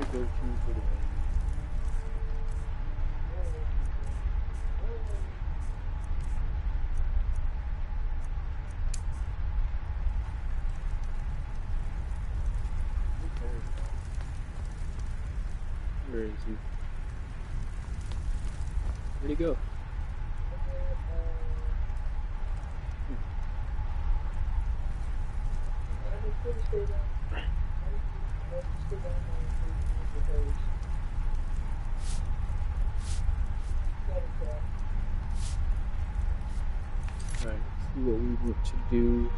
to go to for the Where is he? Where'd he go? Alright, let's see what we want to do.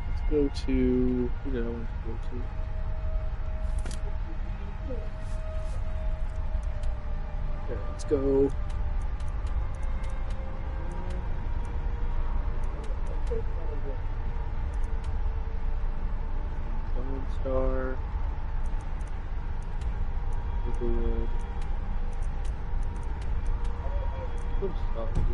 Let's go to, who did I want to go to? Okay, let's go. Lone Star. Maplewood. Lone Star, isn't it?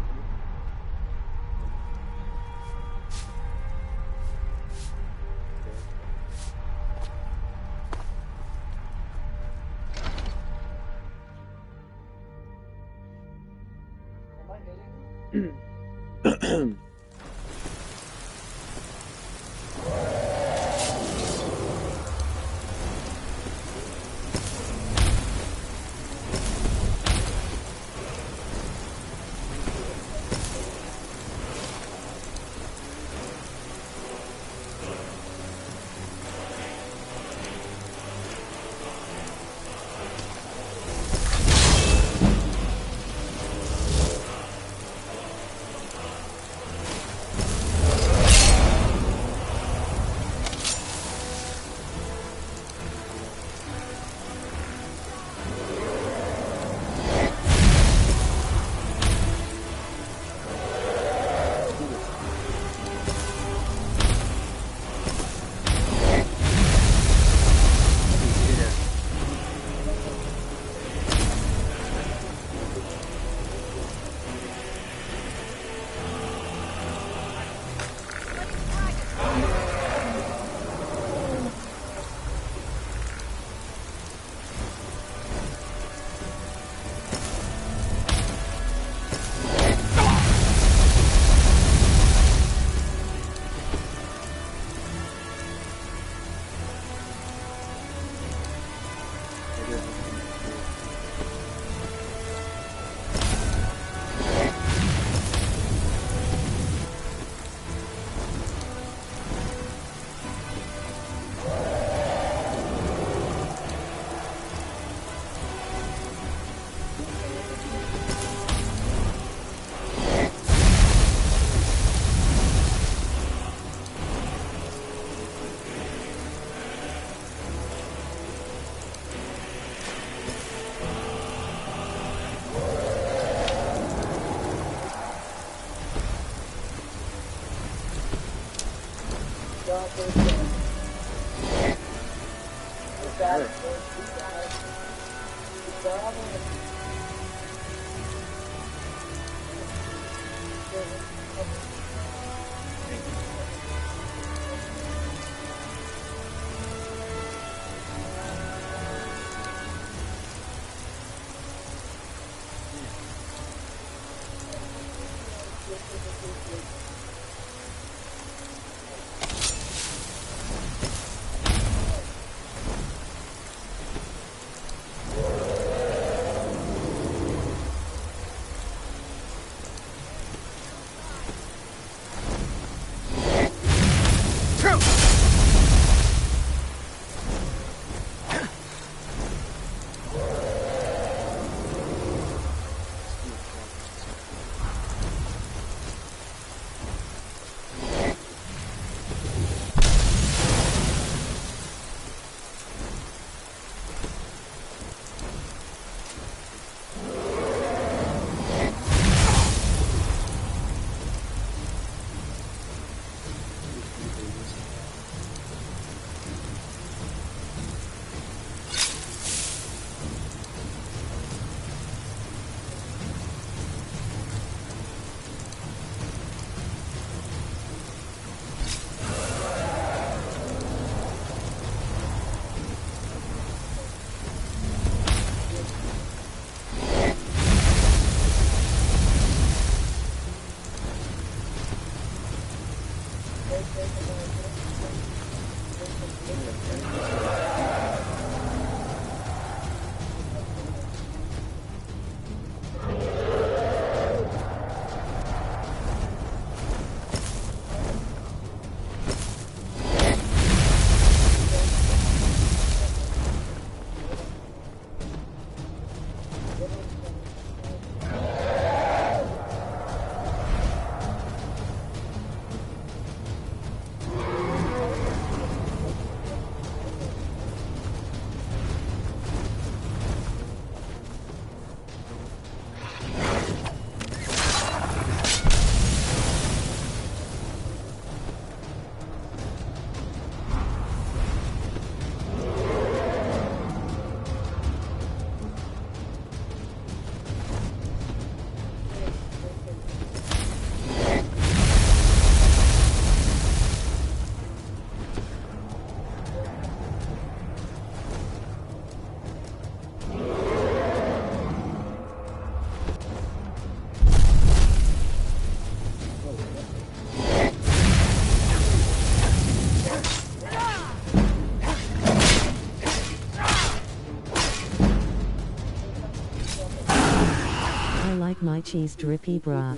I like my cheese drippy, bruh.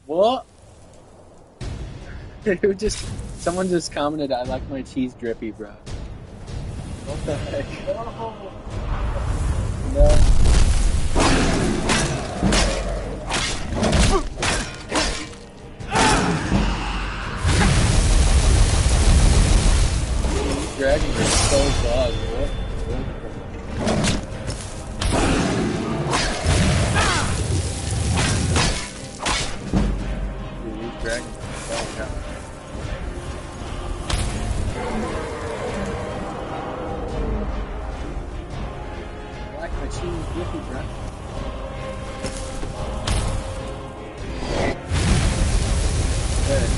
What? Someone just commented, I like my cheese drippy, bro. What the heck? No. These dragons are so bugged. What? Dude, these dragons are so bugged. Cheese drippy, bro. Good.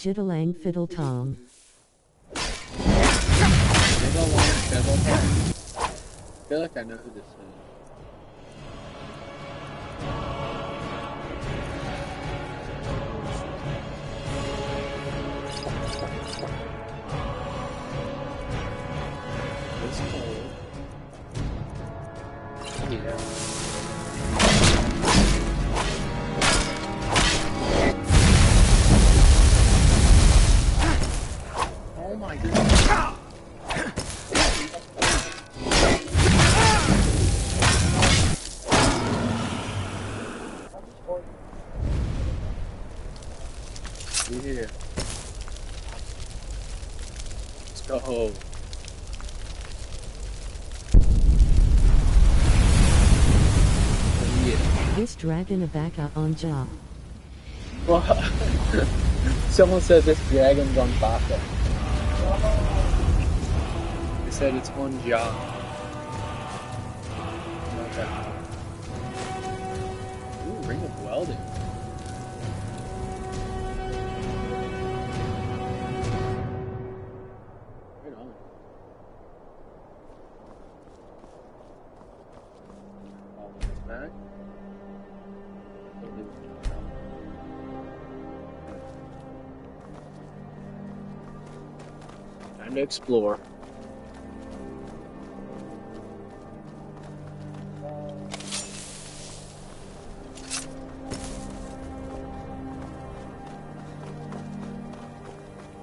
Jittalang fiddle tom. I feel like I know who this is. Yeah. Oh my goodness. Yeah. Let's go. This dragon Abaka on job. Well, someone said this dragon's on Baka. They said it's on job. Okay. Ooh, ring of welding. Right on. All this back. Time to explore.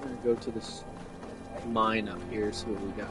I'm gonna go to this mine up here, see what we got.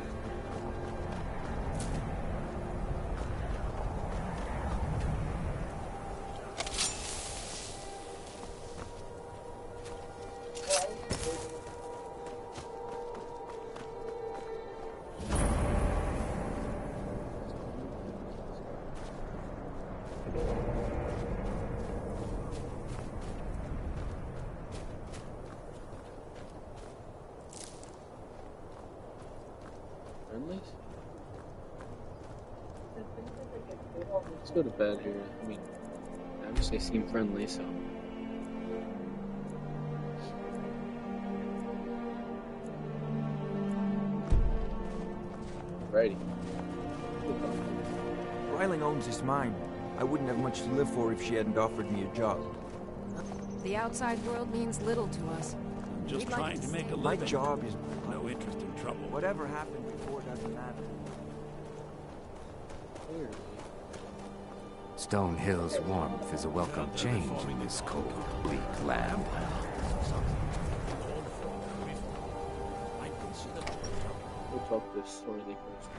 Let's go to bed here. I mean, obviously they seem friendly, so. Righty. Ryling owns this mine. I wouldn't have much to live for if she hadn't offered me a job. The outside world means little to us. I'm just trying to make a My living. job is... No interest in trouble. Whatever happened before doesn't matter. Stone Hill's warmth is a welcome change in this cold, bleak land. We'll talk this sworthy first.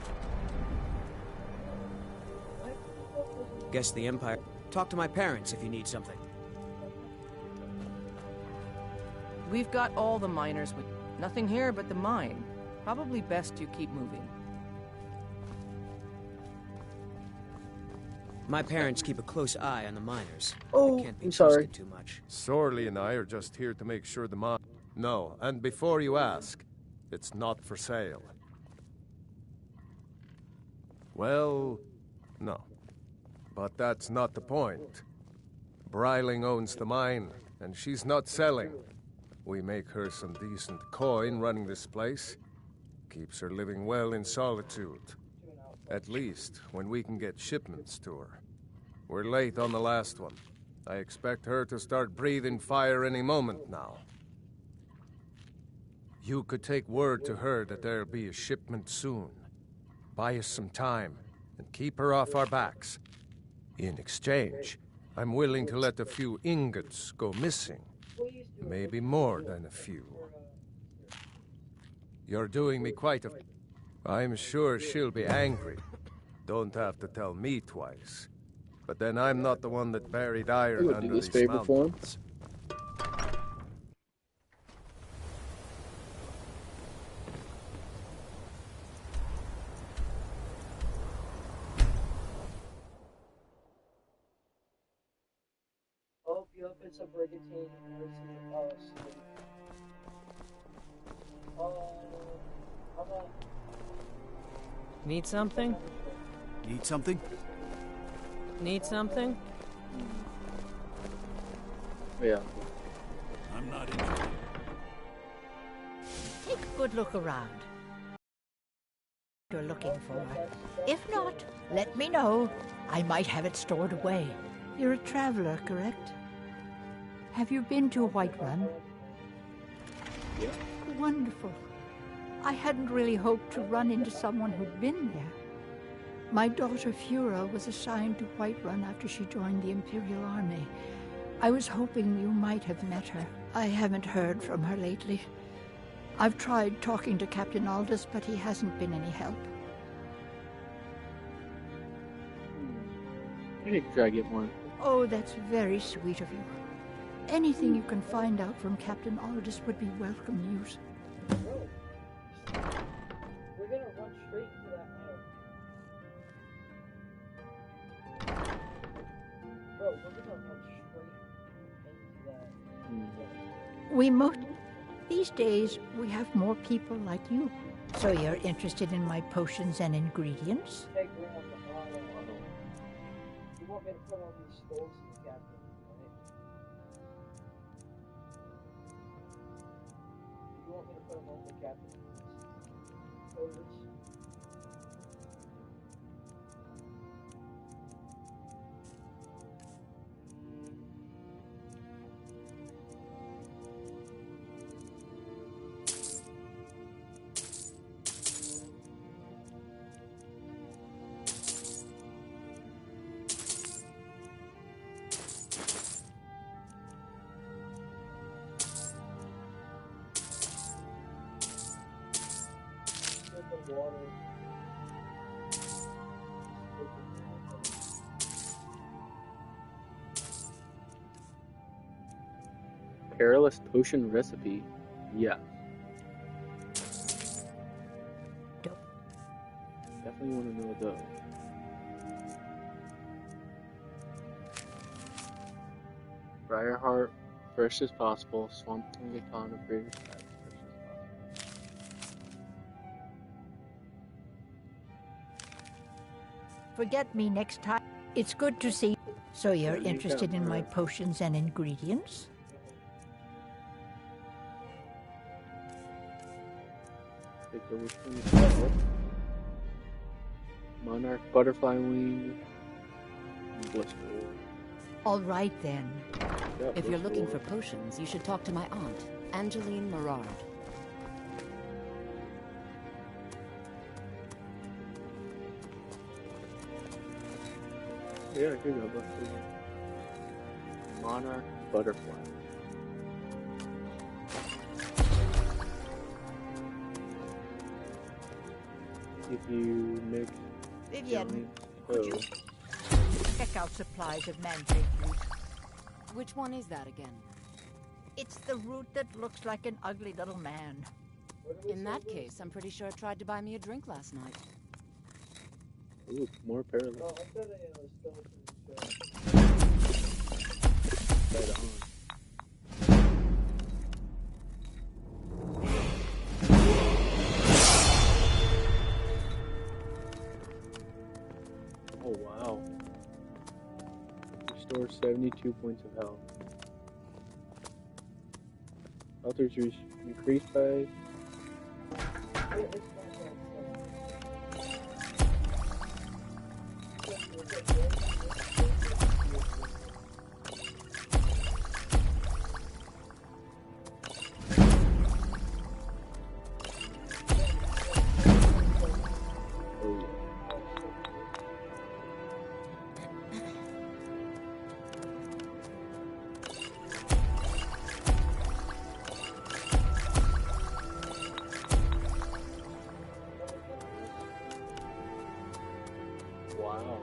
Guess the Empire. Talk to my parents if you need something. We've got all the miners with nothing here but the mine. Probably best you keep moving. My parents keep a close eye on the miners. Oh, They can't be I'm sorry. trusted too much. Sorley and I are just here to make sure the mine... No, and before you ask, it's not for sale. Well, no. But that's not the point. Breiling owns the mine, and she's not selling. We make her some decent coin running this place. Keeps her living well in solitude. At least, when we can get shipments to her. We're late on the last one. I expect her to start breathing fire any moment now. You could take word to her that there'll be a shipment soon. Buy us some time, and keep her off our backs. In exchange, I'm willing to let a few ingots go missing. Maybe more than a few. You're doing me quite a... I'm sure she'll be angry. Don't have to tell me twice. But then I'm not the one that buried iron would do under this these favor for him. mountains. Oh, you opened some brigantine versus Need something? Need something? Need something? yeah. I'm not interested. Take a good look around. You're looking for. If not, let me know. I might have it stored away. You're a traveler, correct? Have you been to Whiterun? Yeah. Wonderful. I hadn't really hoped to run into someone who'd been there. My daughter Fura was assigned to Whiterun after she joined the Imperial Army. I was hoping you might have met her. I haven't heard from her lately. I've tried talking to Captain Aldous, but he hasn't been any help. I need to try to get one. Oh, that's very sweet of you. Anything you can find out from Captain Aldous would be welcome news. We're gonna run straight into that iron. Bro, we're gonna run straight into that. We most... These days, we have more people like you. So you're interested in my potions and ingredients? Hey, Graham, you want me to put all these skulls in the cabinet, right? You want me to put them on the cabinet? Photos? The water. Perilous potion recipe. Yeah. Definitely want to know those. Briarheart, fresh as possible. Swamp Tingaton of greater size, fresh as possible. Forget me next time. It's good to see. So you're There you interested go. in my potions and ingredients? Okay, so which one is that? Monarch, butterfly wing, and blissful. All right then. Yeah, If you're looking for blissful. potions, you should talk to my aunt, Angeline Morard. Yeah, here you go. Blissful. Monarch, butterfly. If you mix Vivienne, oh, could you check out supplies of mandrake root? Which one is that again? It's the root that looks like an ugly little man. In that case, I'm pretty sure it tried to buy me a drink last night. Ooh, more parallel. Right on. Oh wow. Restore 72 points of health. Health is increased by... Wow.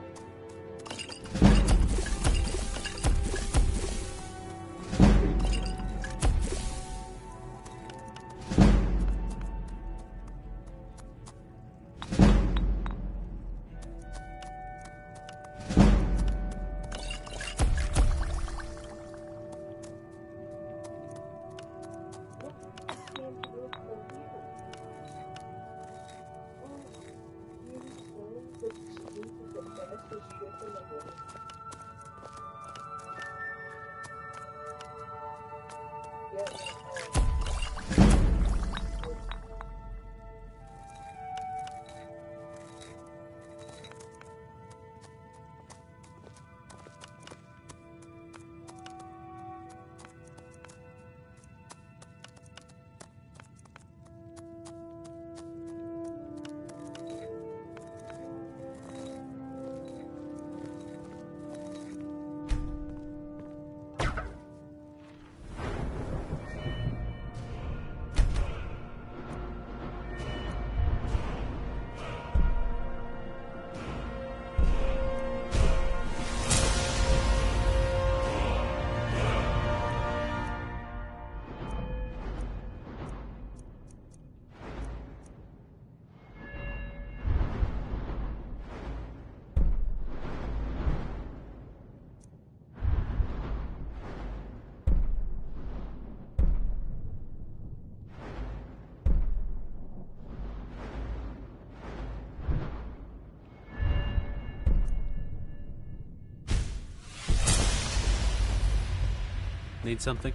Need something?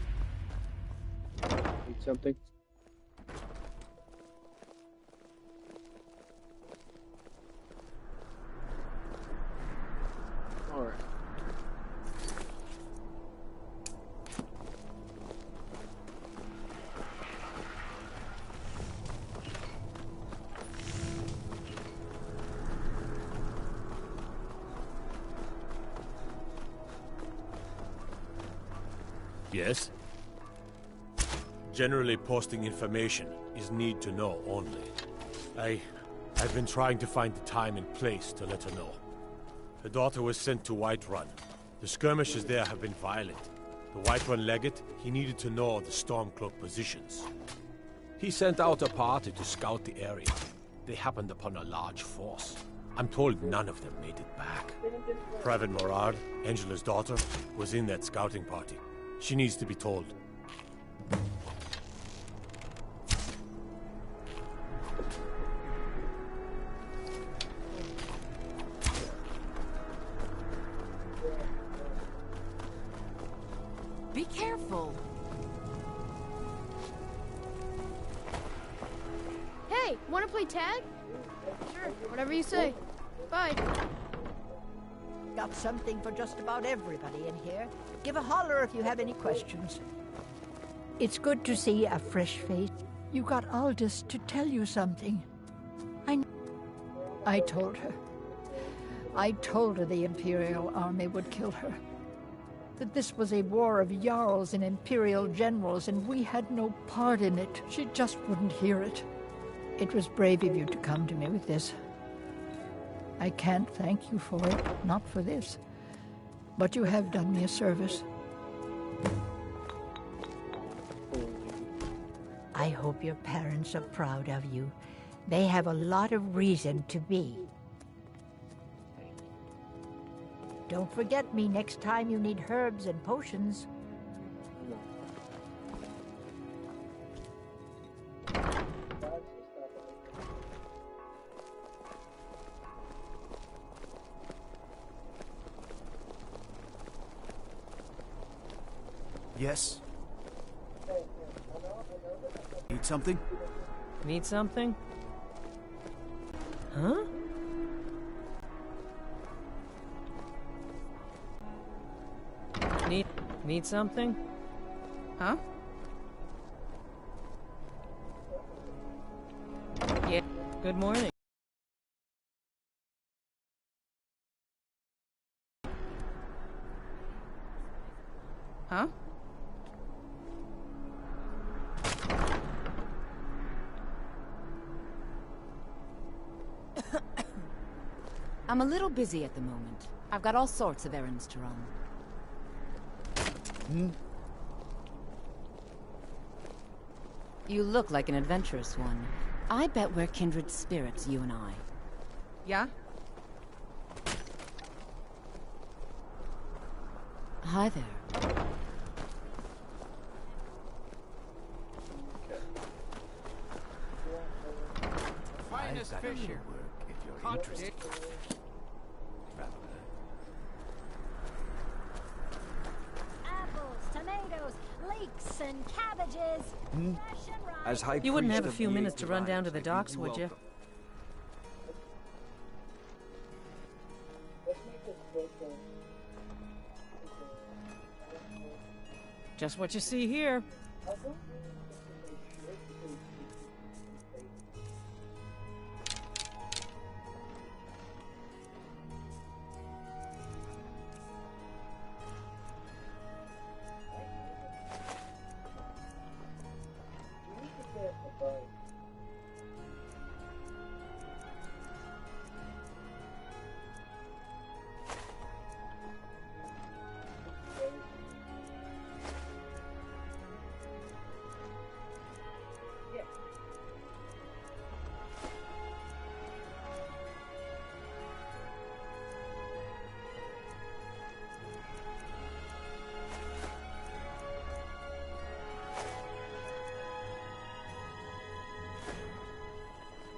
Need something? Alright. Yes? Generally posting information is need to know only. I've been trying to find the time and place to let her know. Her daughter was sent to Whiterun. The skirmishes there have been violent. The Whiterun legate, he needed to know the Stormcloak positions. He sent out a party to scout the area. They happened upon a large force. I'm told none of them made it back. Private Morard, Angela's daughter, was in that scouting party. She needs to be told. Be careful. Hey, wanna play tag? Sure, whatever you say. Bye. Got something for just about everybody in here. Give a holler if you have any questions. It's good to see a fresh face. You got Aldous to tell you something. I told her. I told her the Imperial Army would kill her. That this was a war of Jarls and Imperial generals, and we had no part in it. She just wouldn't hear it. It was brave of you to come to me with this. I can't thank you for it, not for this. But you have done me a service. I hope your parents are proud of you. They have a lot of reason to be. Don't forget me next time you need herbs and potions. Yes? Need something? Need something? Huh? Need something? Huh? Yeah. Good morning. Huh? I'm a little busy at the moment. I've got all sorts of errands to run. You look like an adventurous one. I bet we're kindred spirits, you and I. Yeah? Hi there. Finest fish here. If you're interested. Apples, tomatoes, leeks, and cabbages. As High You wouldn't Priest have a of few the minutes Eight to run down to Divines, the I'd be docks, would you? welcome. Just what you see here.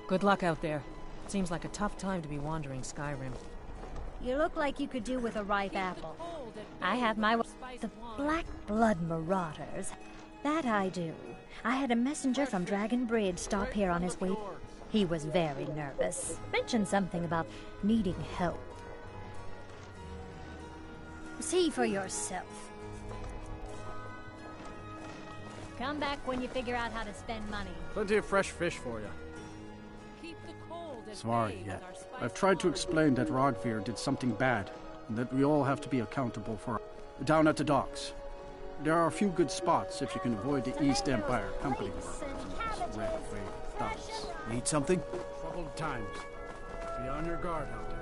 Good luck out there. Seems like a tough time to be wandering Skyrim. You look like you could do with a ripe apple. I have my... The Black Blood Marauders. That I do. I had a messenger from Dragon Bridge stop here on his way. He was very nervous. Mentioned something about needing help. See for yourself. Come back when you figure out how to spend money. Plenty of fresh fish for you. Sorry, yet. I've tried to explain that Rodfear did something bad, and that we all have to be accountable for it. Down at the docks. There are a few good spots if you can avoid the East Empire Company workers and those red-wave thugs. Need something? Troubled times. Be on your guard out there.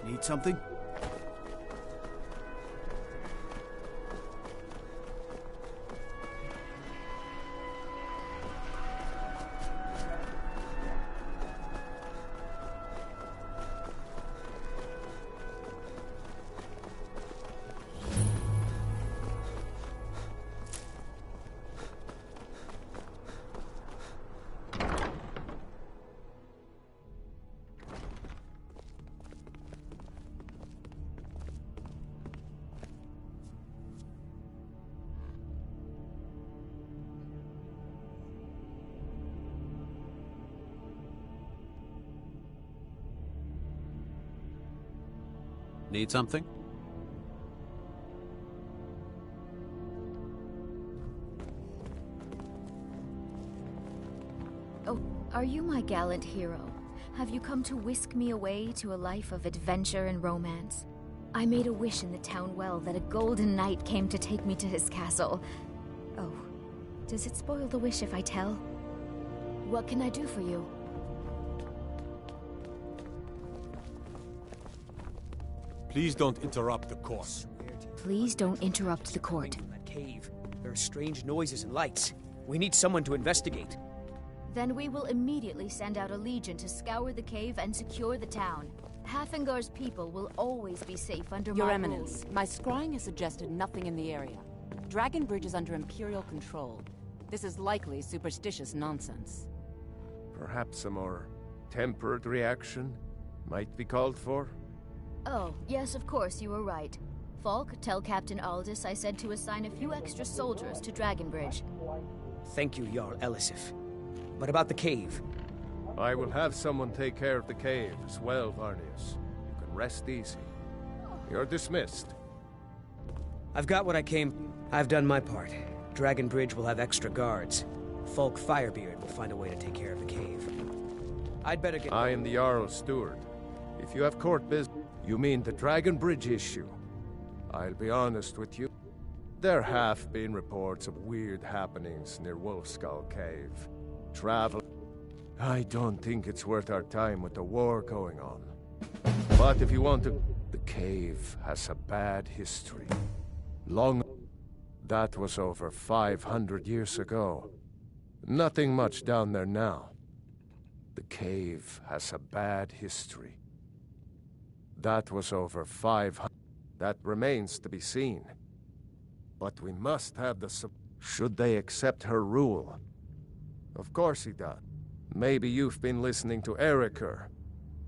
Need something? Need something? Oh, are you my gallant hero? Have you come to whisk me away to a life of adventure and romance? I made a wish in the town well that a golden knight came to take me to his castle. Oh, does it spoil the wish if I tell? What can I do for you? Please don't interrupt the course. Please don't interrupt the court. In that cave, there are strange noises and lights. We need someone to investigate. Then we will immediately send out a legion to scour the cave and secure the town. Hafingar's people will always be safe under Your my Eminence, rule. my scrying has suggested nothing in the area. Dragon Bridge is under Imperial control. This is likely superstitious nonsense. Perhaps a more tempered reaction might be called for? Oh, yes, of course, you were right. Falk, tell Captain Aldous I said to assign a few extra soldiers to Dragonbridge. Thank you, Jarl Elisif. But about the cave? I will have someone take care of the cave as well, Varnius. You can rest easy. You're dismissed. I've got what I came... I've done my part. Dragonbridge will have extra guards. Falk Firebeard will find a way to take care of the cave. I'd better get... I am the Jarl's steward. If you have court business... You mean the Dragonbridge issue? I'll be honest with you. There have been reports of weird happenings near Wolfskull Cave. Travel... I don't think it's worth our time with the war going on. But if you want to... The cave has a bad history. Long... That was over 500 years ago. Nothing much down there now. The cave has a bad history. That was over 500... That remains to be seen. But we must have the... Should they accept her rule? Of course he does. Maybe you've been listening to Eriker.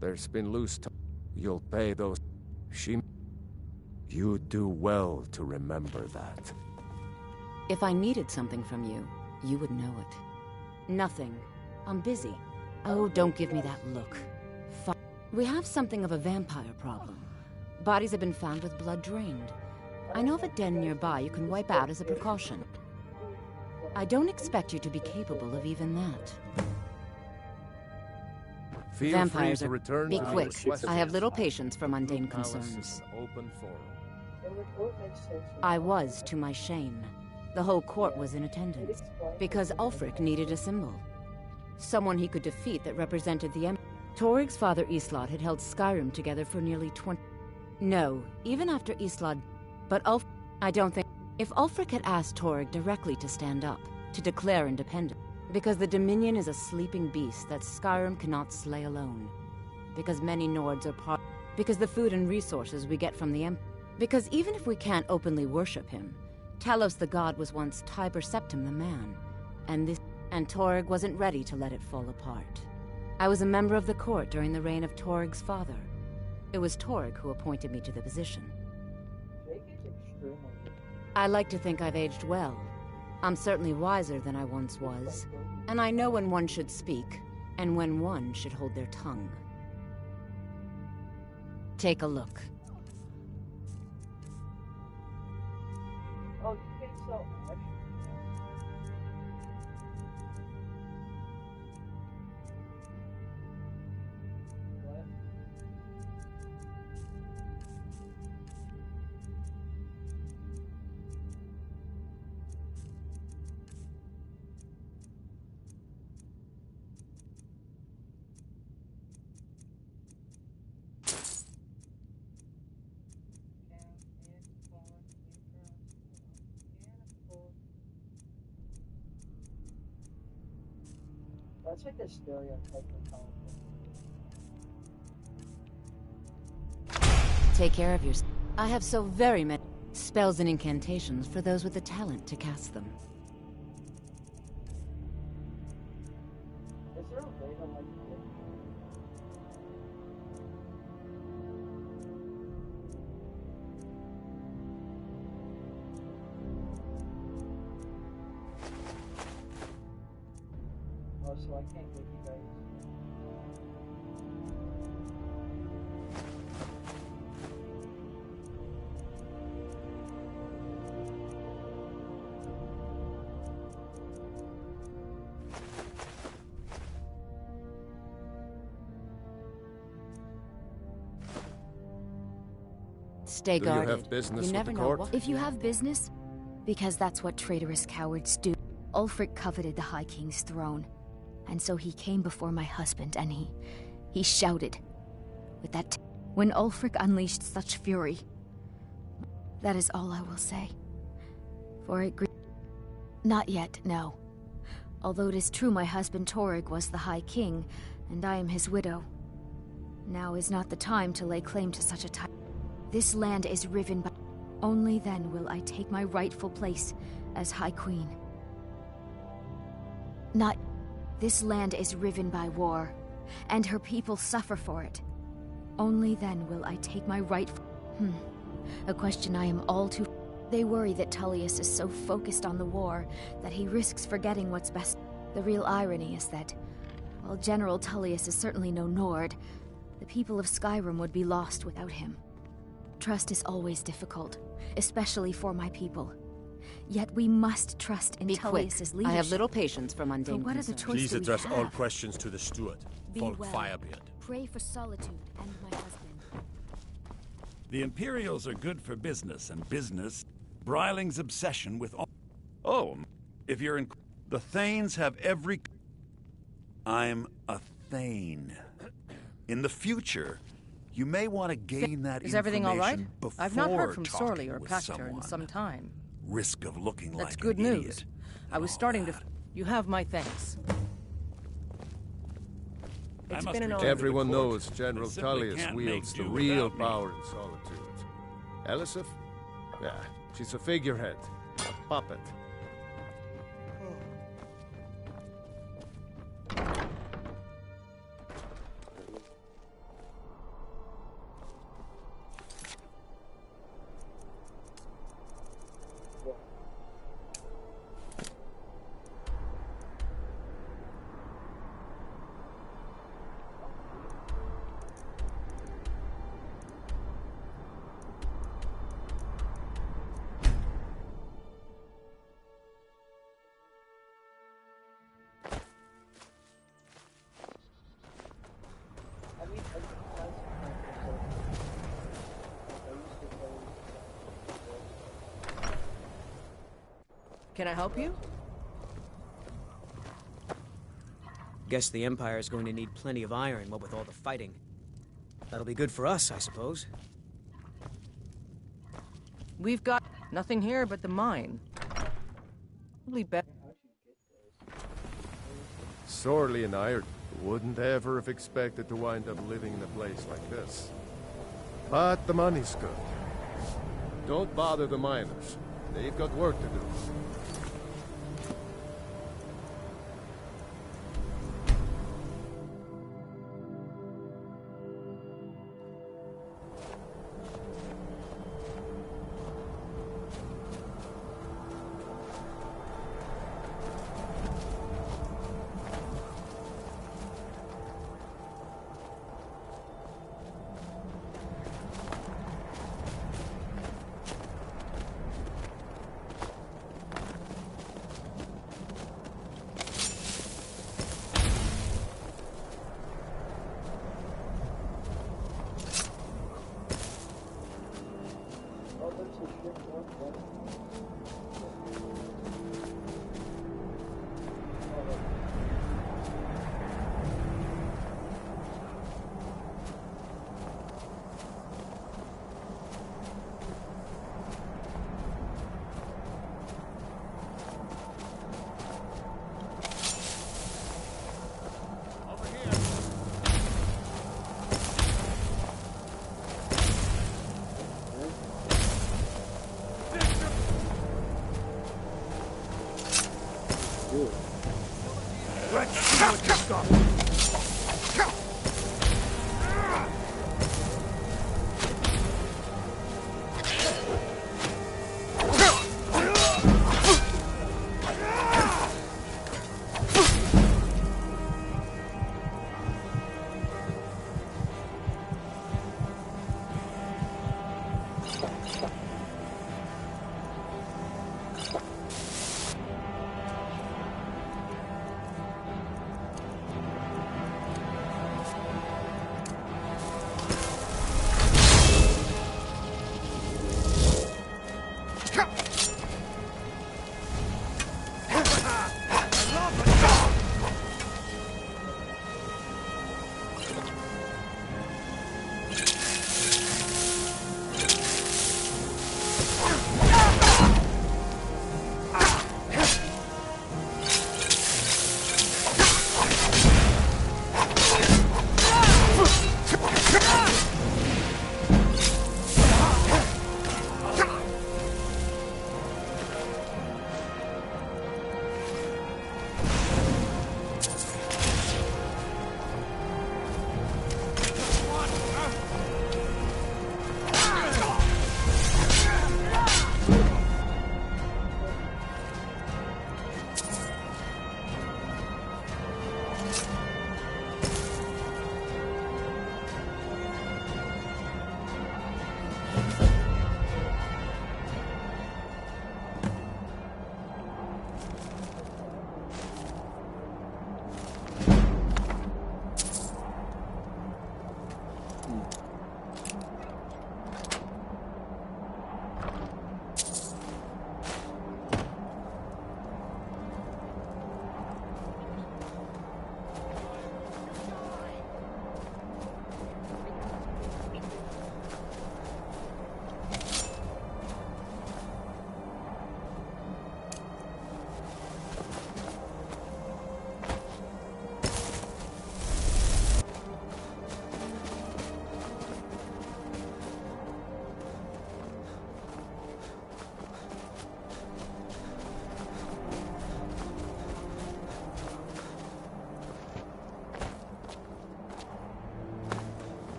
There's been loose talk. You'll pay those... You do well to remember that. If I needed something from you, you would know it. Nothing. I'm busy. Oh, don't give me that look. We have something of a vampire problem. Bodies have been found with blood drained. I know of a den nearby you can wipe out as a precaution. I don't expect you to be capable of even that. Feel Vampires free to are... return Be to the quick. request. I have little patience for mundane Palace is concerns. an open forum. I was, to my shame. The whole court was in attendance, because Ulfric needed a symbol. Someone he could defeat that represented the Empire. Torig's father Islad had held Skyrim together for nearly 20... No, even after Islad... But I don't think... If Ulfric had asked Torig directly to stand up, to declare independence, because the Dominion is a sleeping beast that Skyrim cannot slay alone. Because many Nords are part... Because the food and resources we get from the Empire... Because even if we can't openly worship him, Talos the god was once Tiber Septim the man, and Torig wasn't ready to let it fall apart. I was a member of the court during the reign of Torig's father. It was Torig who appointed me to the position. I like to think I've aged well. I'm certainly wiser than I once was, and I know when one should speak, and when one should hold their tongue. Take a look. Oh, you can't sell much. What? That's like a stereotype of politics. Take care of yourself. I have so very many spells and incantations for those with the talent to cast them. Is there a way to like get... Oh, so I can't give you guys... Stay Do you guarded. have business with never the know court? what... If you have business, because that's what traitorous cowards do. Ulfric coveted the High King's throne, and so he came before my husband, and he shouted. With that when Ulfric unleashed such fury. That is all I will say. For it Not yet, no. Although it is true my husband Torig was the High King, and I am his widow. Now is not the time to lay claim to such a title. This land is riven by... Only then will I take my rightful place as High Queen. Not... This land is riven by war, and her people suffer for it. Only then will I take my rightful... A question I am all too... They worry that Tullius is so focused on the war that he risks forgetting what's best. The real irony is that, while General Tullius is certainly no Nord, the people of Skyrim would be lost without him. Trust is always difficult, especially for my people. Yet we must trust in Tullius's leadership. I have little patience for mundane what are the concerns. Please address all questions to the steward, Be Folk well. Firebeard. Pray for solitude and my husband. The Imperials are good for business, and business... Briling's obsession with all... Oh, if you're in... The Thanes have every... I'm a Thane. In the future, you may want to gain that Is everything all right? before I've not heard from talking Sorley or with Pactor in someone. some time. Risk of looking That's like good an news. idiot. I was starting to... You have my thanks. It's been an honor. Everyone knows General They simply Tullius can't wields make the do real without me. power in Solitude. Elisif? Yeah, she's a figurehead, a puppet. Can I help you? Guess the Empire is going to need plenty of iron, what with all the fighting. That'll be good for us, I suppose. We've got nothing here but the mine. Probably better. Sorley and I wouldn't ever have expected to wind up living in a place like this. But the money's good. Don't bother the miners. They've got work to do. Let's see what you've got.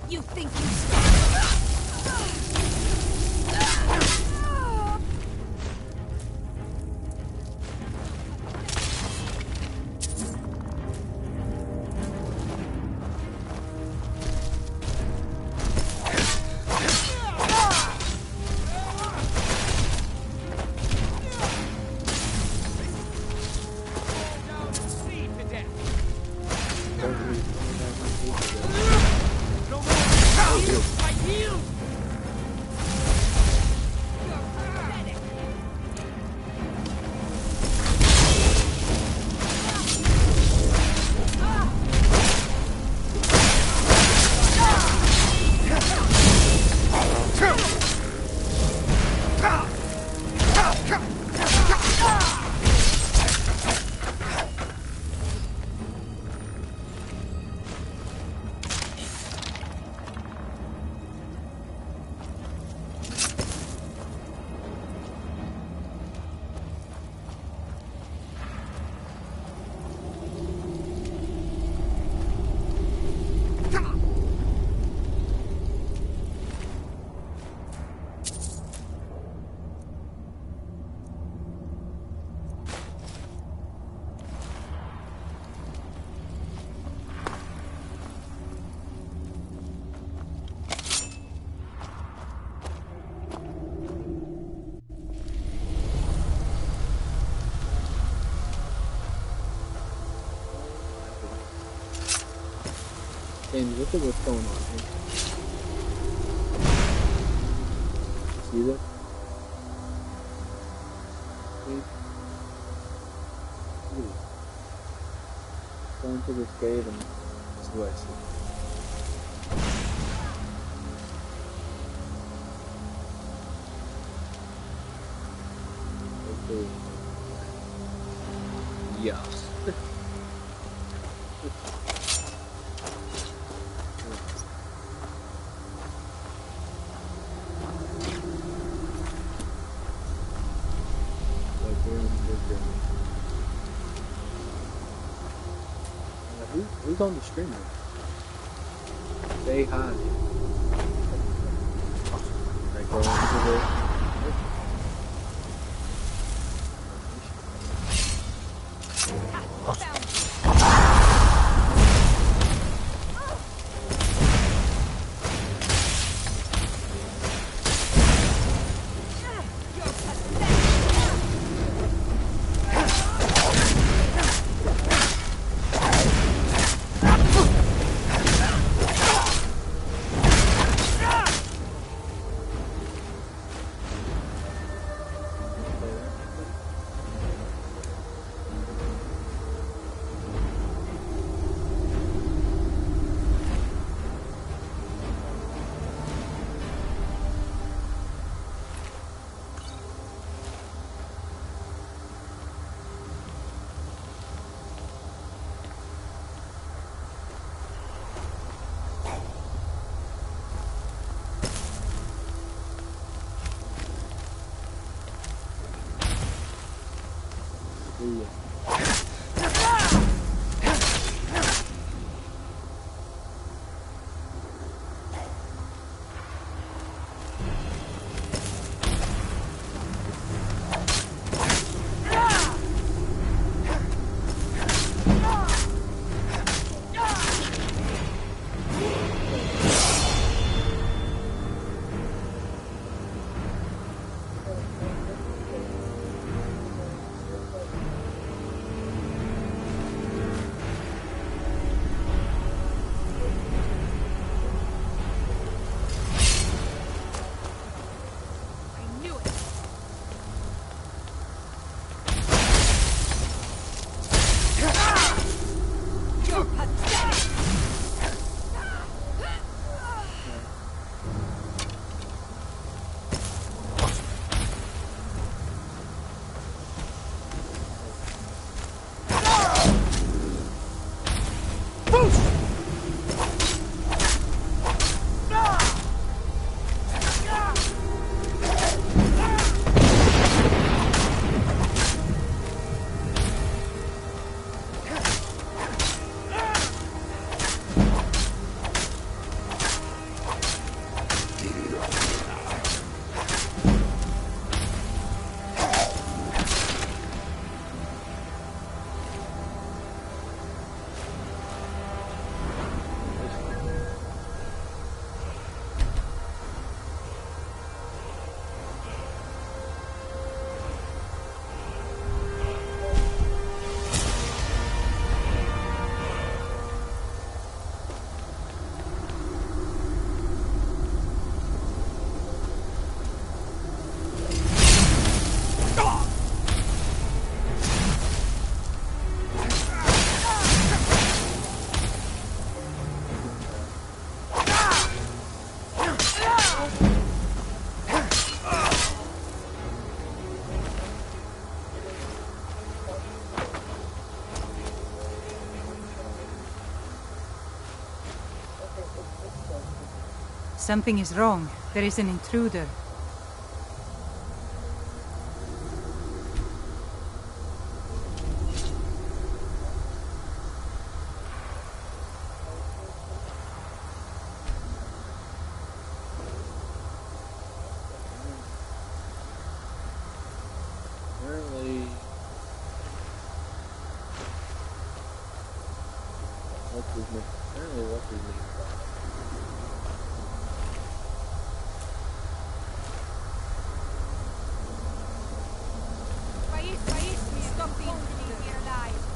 You think you stand? James, look at what's going on here. See this? See? Look at this. Go into this cave and this is what I see. Okay. Yes. Who's on the stream right now? Say hi. I go into the... Something is wrong. There is an intruder. Apparently what's his name? Stop being here alive.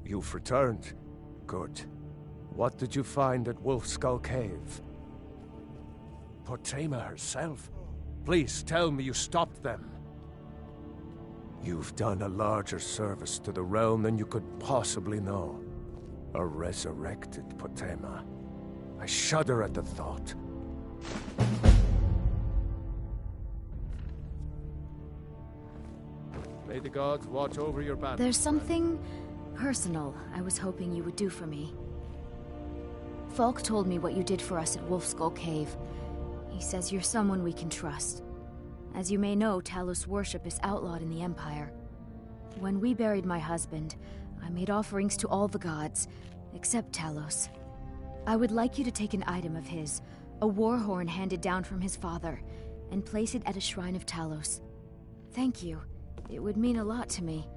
You've returned. Good. What did you find at Wolf Skull Cave? Potema herself? Please tell me you stopped them. You've done a larger service to the realm than you could possibly know. A resurrected Potema. I shudder at the thought. May the gods watch over your battle. There's something personal I was hoping you would do for me. Falk told me what you did for us at Wolfskull Cave. He says you're someone we can trust. As you may know, Talos worship is outlawed in the Empire. When we buried my husband, I made offerings to all the gods, except Talos. I would like you to take an item of his, a war horn handed down from his father, and place it at a shrine of Talos. Thank you. It would mean a lot to me.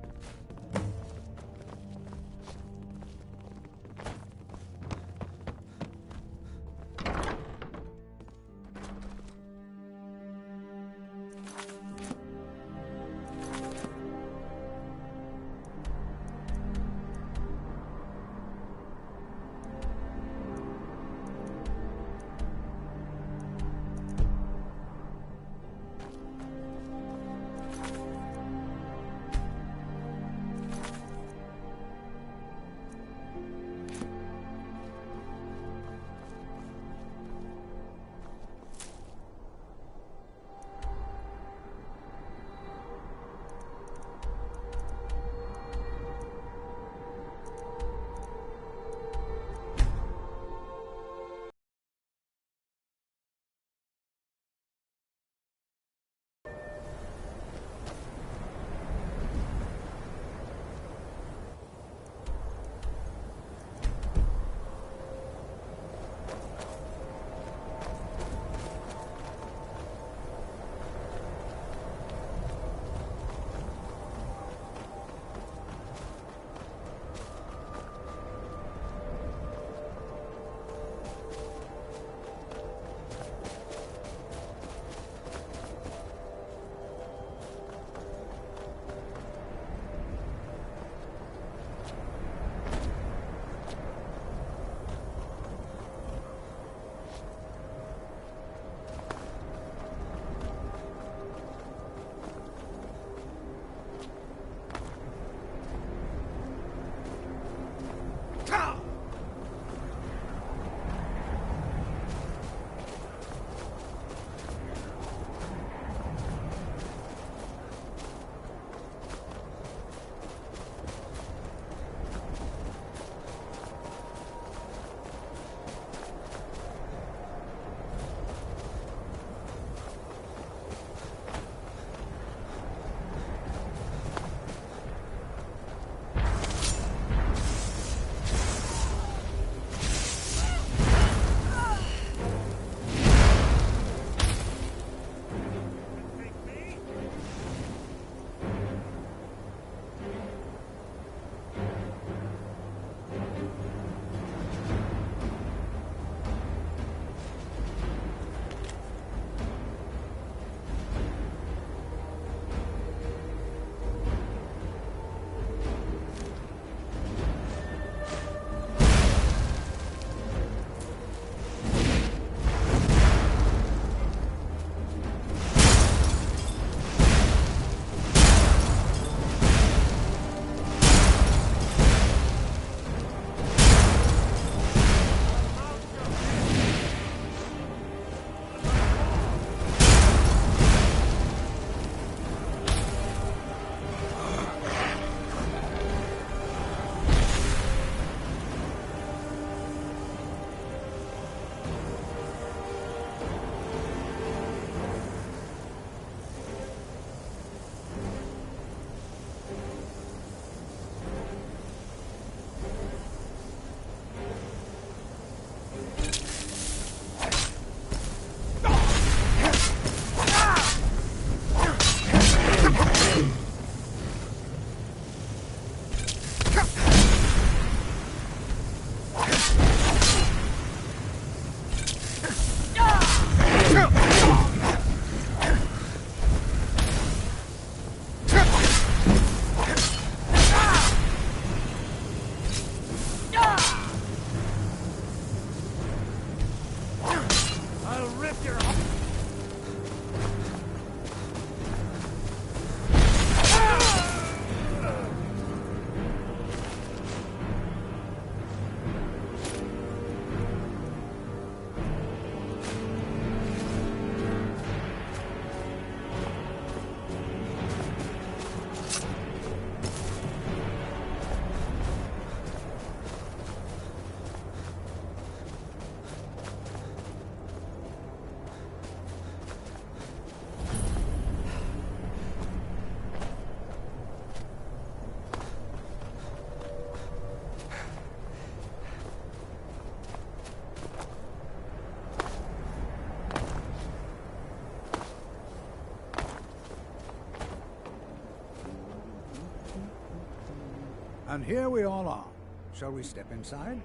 And here we all are. Shall we step inside?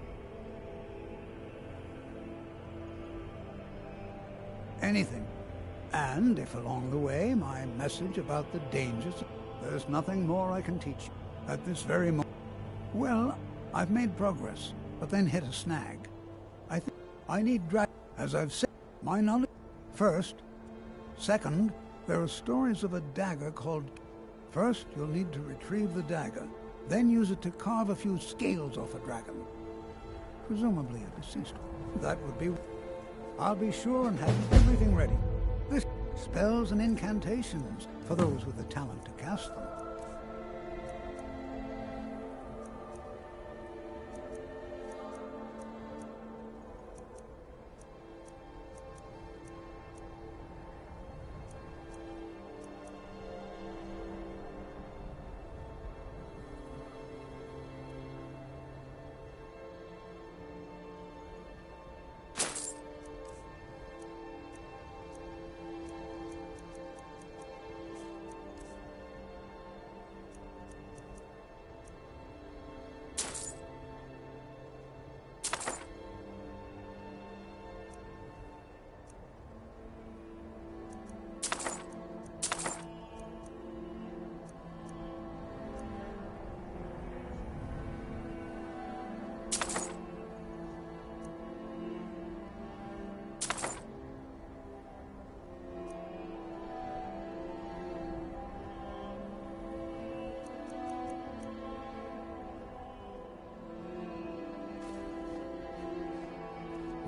Anything. And if along the way my message about the dangers, there's nothing more I can teach you at this very moment. Well, I've made progress, but then hit a snag. I think I need as I've said, my knowledge first. Second, there are stories of a dagger called... First, you'll need to retrieve the dagger, then use it to carve a few scales off a dragon. Presumably a deceased one. That would be... I'll be sure and have everything ready. This spells and incantations for those with the talent to cast them.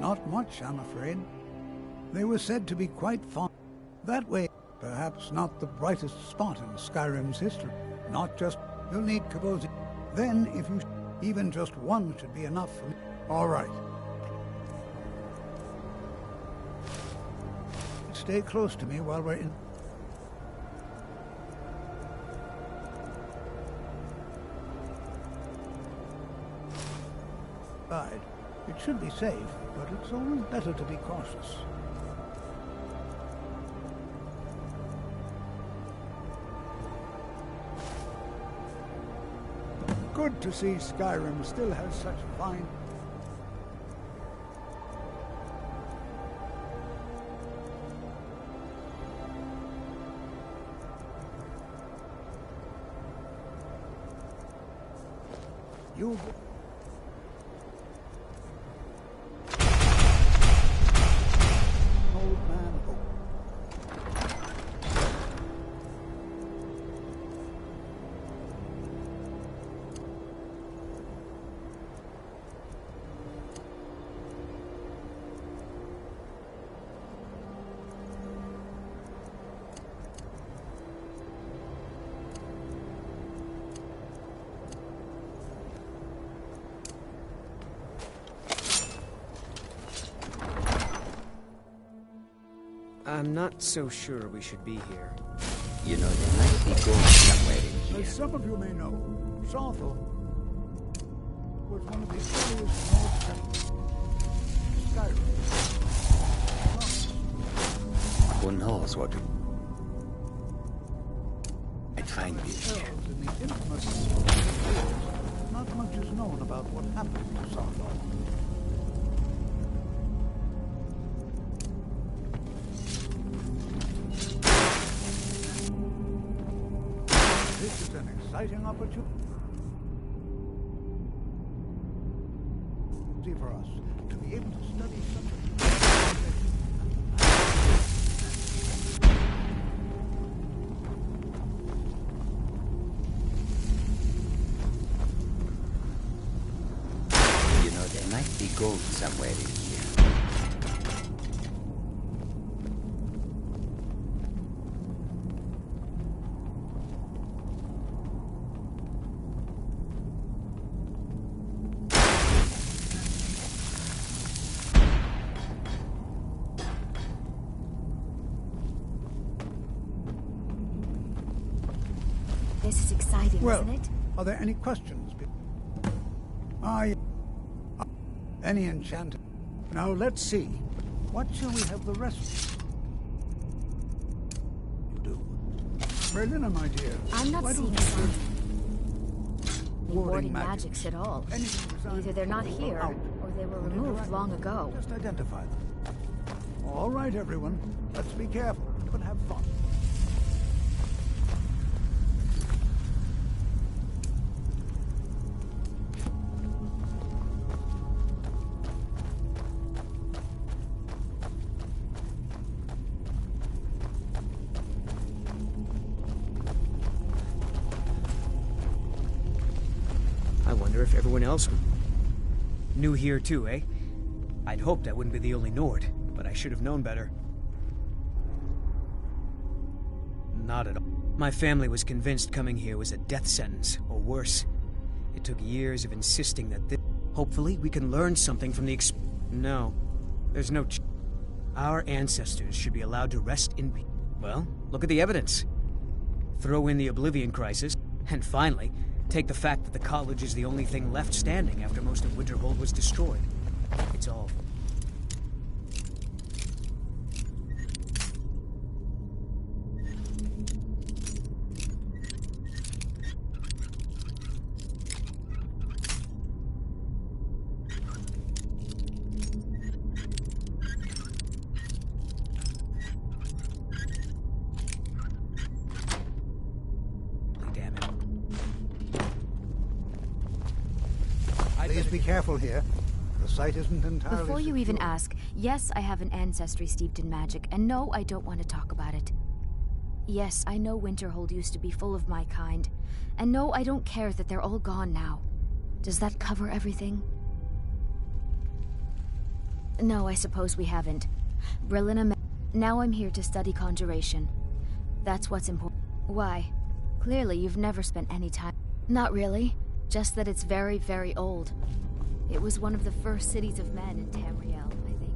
Not much, I'm afraid. They were said to be quite fond. That way, perhaps not the brightest spot in Skyrim's history. Not just, you'll need Kabozi. Then, if you... even just one should be enough for me. All right. Stay close to me while we're in... It should be safe, but it's always better to be cautious. Good to see Skyrim still has such fine... You... I'm not so sure we should be here. You know, there might be gold somewhere in here. As some of you may know, Sarthor was one of the earliest North settlers. Skyrim. Who knows what I'd find this here. In the infamous not much is known about what happened to Sarthor. This is an exciting opportunity for us to be able to study such a... You know, there might be gold somewhere in here. This is exciting, Well, isn't it? are there any questions? Any enchanted? Now let's see. What shall we have the rest? You do. Berlina, my dear. I'm not why seeing don't something. any warding magics at all. Either they're not here, or they were removed long ago. Just identify them. All right, everyone. Let's be careful, but have fun. I wonder if everyone else new here too, eh? I'd hoped I wouldn't be the only Nord, but I should have known better. Not at all. My family was convinced coming here was a death sentence, or worse. It took years of insisting that this... Hopefully, we can learn something from the No. There's no Our ancestors should be allowed to rest in peace. Well, look at the evidence. Throw in the Oblivion Crisis, and finally, take the fact that the college is the only thing left standing after most of Winterhold was destroyed. It's all... Please be careful here. The site isn't entirely Before you even secure. ask, yes, I have an ancestry steeped in magic, and no, I don't want to talk about it. Yes, I know Winterhold used to be full of my kind, and no, I don't care that they're all gone now. Does that cover everything? No, I suppose we haven't. Brillina, now I'm here to study conjuration. That's what's important. Why? Clearly, you've never spent any time. Not really. Just that it's very, very old. It was one of the first cities of men in Tamriel, I think.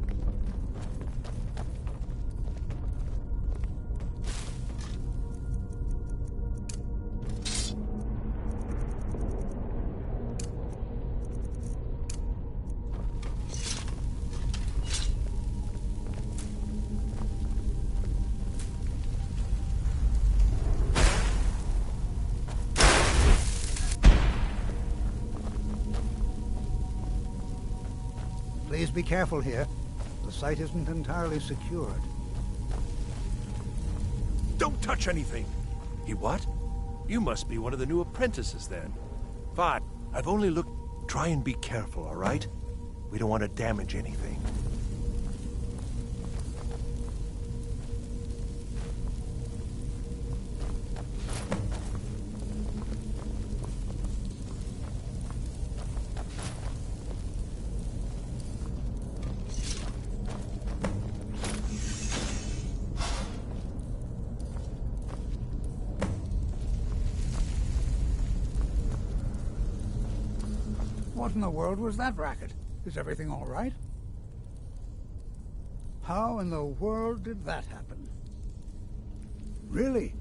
Please be careful here. The site isn't entirely secured. Don't touch anything! You what? You must be one of the new apprentices then. Fine. I've only looked... Try and be careful, all right? We don't want to damage anything. What in the world was that racket? Is everything all right? How in the world did that happen? Really?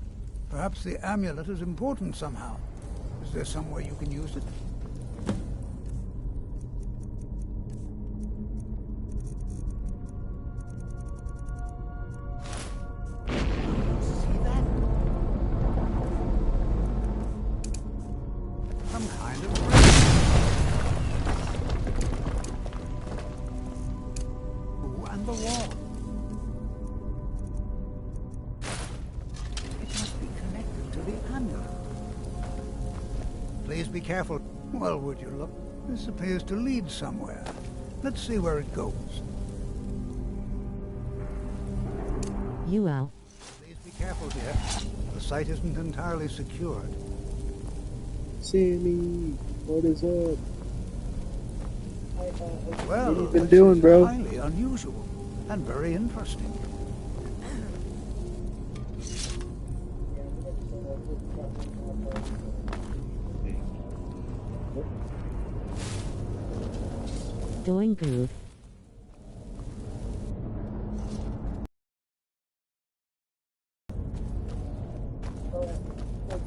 Perhaps the amulet is important somehow. Is there some way you can use it? See that? Some kind of... the wall. It must be connected to the amulet. Please be careful. Well, would you look? This appears to lead somewhere. Let's see where it goes. You out. Please be careful here. The site isn't entirely secured. Sammy, what is up? Well, what have you been doing, bro? Highly unusual and very interesting. Doing good.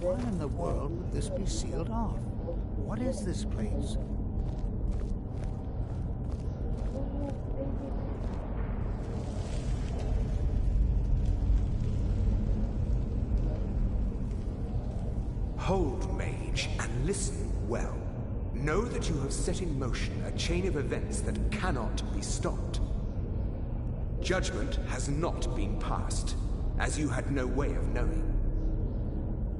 Why in the world would this be sealed off? What is this place? Hold, mage, and listen well. Know that you have set in motion a chain of events that cannot be stopped. Judgment has not been passed, as you had no way of knowing.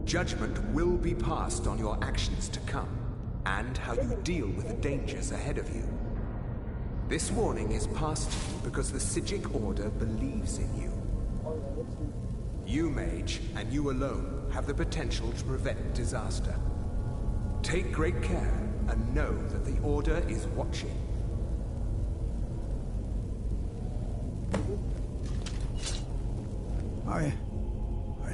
Judgment will be passed on your actions to come, and how you deal with the dangers ahead of you. This warning is passed to you because the Psijic Order believes in you. You, Mage, and you alone, have the potential to prevent disaster. Take great care, and know that the Order is watching. I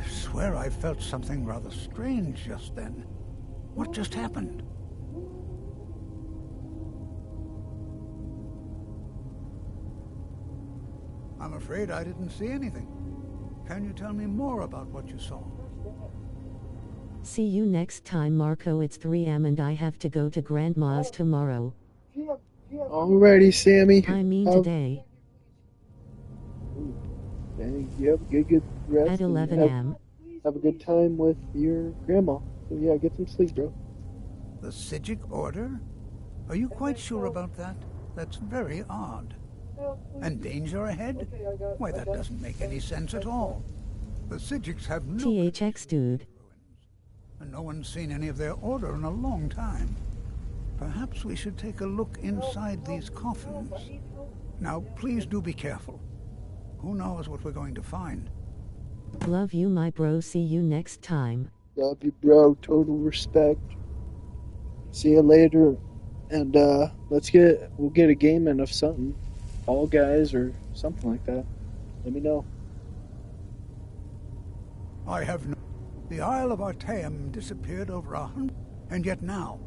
swear I felt something rather strange just then. What just happened? I'm afraid I didn't see anything. Can you tell me more about what you saw? See you next time, Marco. It's 3 a.m. and I have to go to Grandma's tomorrow. Alrighty, Sammy. I mean today. Dang, you have a good rest. At 11 a.m. Have a good time with your grandma. So yeah, get some sleep, bro. The Psijic Order? Are you quite sure about that? That's very odd. And danger ahead? Why, that doesn't make any sense at all. The Psijics have no... THX, dude. And no one's seen any of their order in a long time. Perhaps we should take a look inside these coffins. Now, please do be careful. Who knows what we're going to find? Love you, my bro. See you next time. Love you, bro. Total respect. See you later. And we'll get a game in of something. All Guys or something like that. Let me know. I have no... The Isle of Artaeum disappeared over 100, and yet now,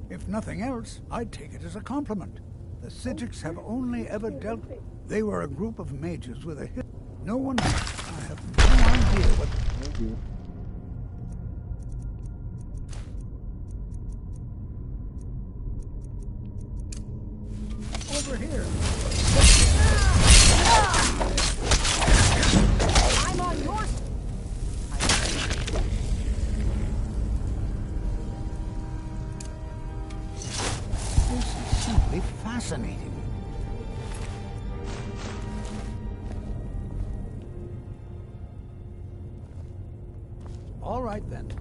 if nothing else, I'd take it as a compliment. The Psijics have only ever dealt... They were a group of mages with a hit. No one... I have no idea what... Over here. I'm on your... This is simply fascinating. All right, then.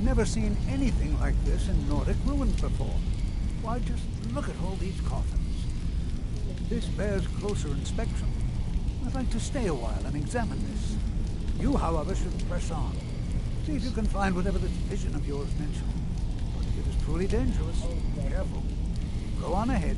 Never seen anything like this in Nordic ruins before. Why, just look at all these coffins. This bears closer inspection. I'd like to stay a while and examine this. You, however, should press on. See if you can find whatever this vision of yours mentioned. But it is truly dangerous. Be careful. Go on ahead.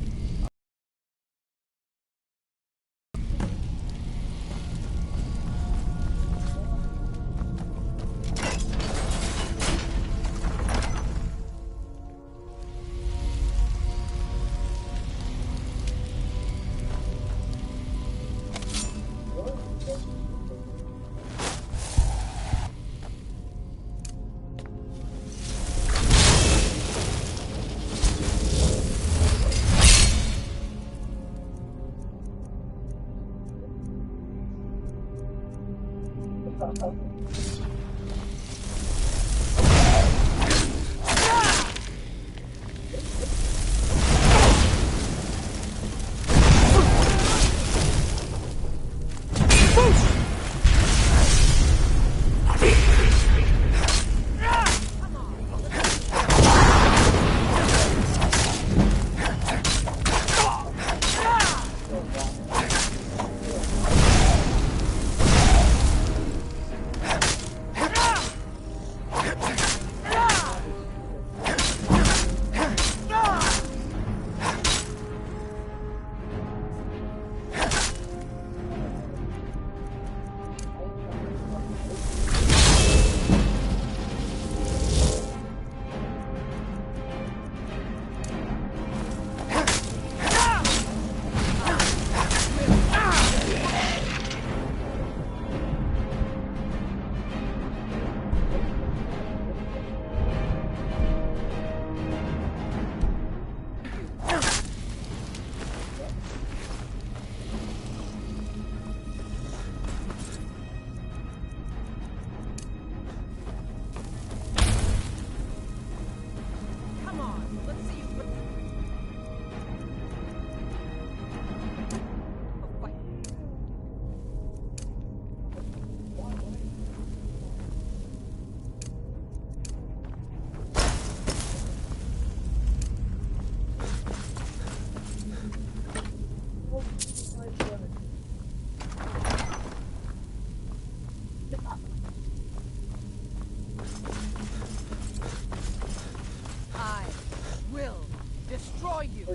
I will destroy you.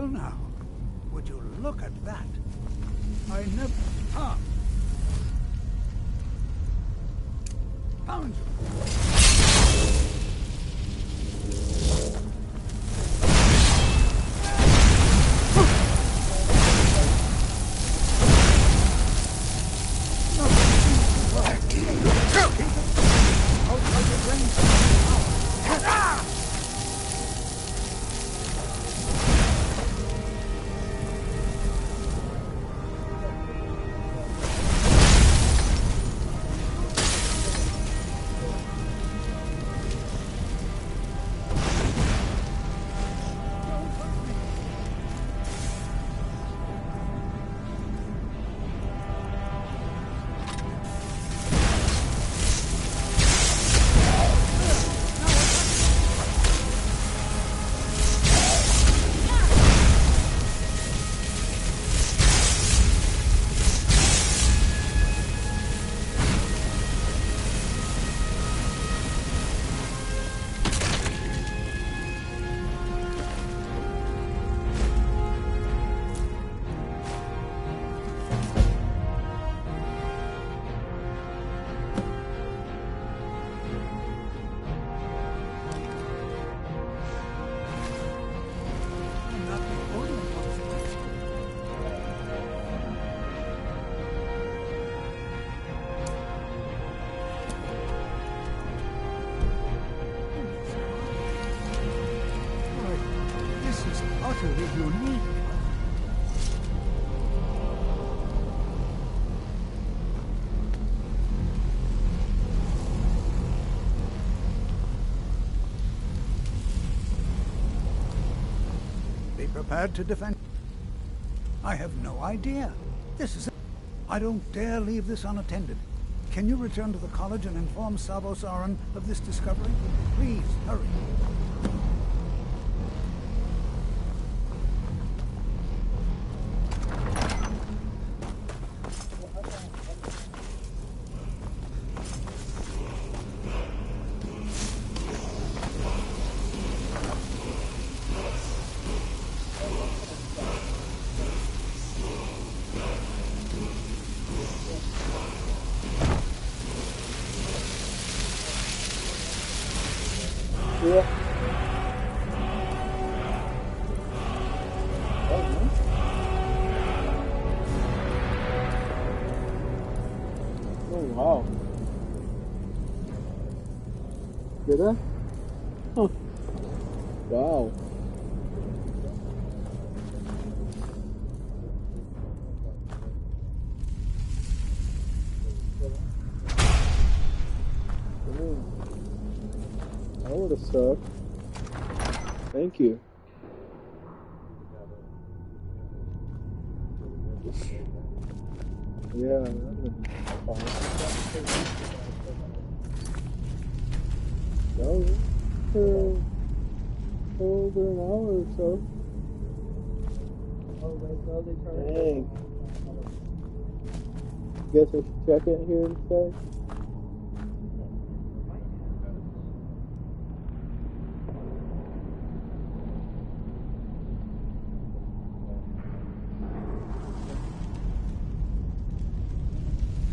Well now, would you look at that? I never... Ah! Found you! Utterly unique. Be prepared to defend. I have no idea. This is... I don't dare leave this unattended. Can you return to the college and inform Sabo Saran of this discovery? Please, hurry. Yeah. Oh, wow. Did I? Huh. Wow. That would have sucked. Thank you. Yeah, that would have been fine. That was for over an hour or so. Dang. Guess I should check it here instead.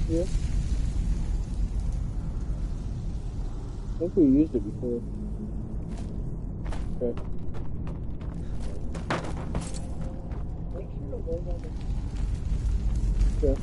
Yeah. I think we used it before. Okay. Okay.